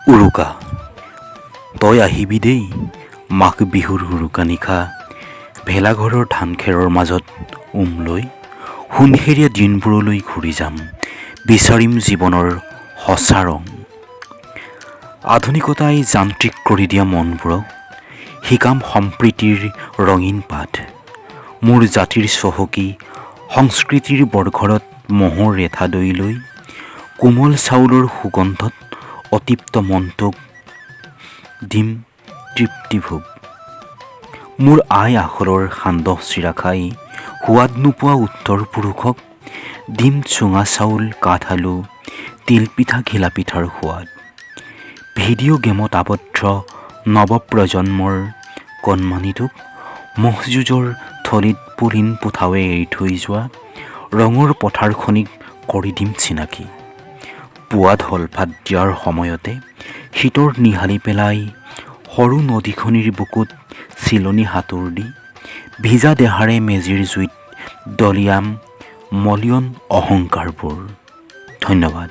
উৰুকা তই আহিবি দেই মাঘ বিহুৰ উৰুকা নিশা ভেলাঘৰৰ ধানখেৰৰ মাজত লৈ সোণসেৰীয়া দিনবোৰলৈ ঘূৰি যাম বিচাৰিম জীৱনৰ সঁচা ৰং আধুনিকতাই যান্ত্ৰিক কৰি দিয়া মনবোৰক শিকাম সম্প্ৰীতিৰ ৰঙীন পাঠ মোৰ জাতিৰ চহকী সংস্কৃতিৰ বৰঘৰত মহৰ ৰেঠা দৈ লৈ কোমল চাউলৰ সুগন্ধত অতৃপ্ত মনটোক দিম তৃপ্তিভোগ মোৰ আই আখৰৰ সান্দহ চিৰা খাই সোৱাদ নোপোৱা উত্তৰ পুৰুষক দিম চুঙা চাউল কাঠ আলু তিলপিঠা ঘিলাপিঠাৰ সোৱাদ ভিডিঅ' গেমত আবদ্ধ নৱপ্ৰজন্মৰ কণমানিটোক মহযুঁজৰ থলীত পুলিন পুঠাৱে এৰি থৈ যোৱা ৰঙৰ পথাৰখনিক কৰি দিম চিনাকি পুৱা ঢল ভাত দিয়াৰ সময়তে শীতৰ নিহালি পেলাই সৰু নদীখনিৰ বুকুত চিলনি হাতোৰ দি ভিজা দেহাৰে মেজিৰ জুইত দলিয়াম মলিয়ন অহংকাৰবোৰ ধন্যবাদ।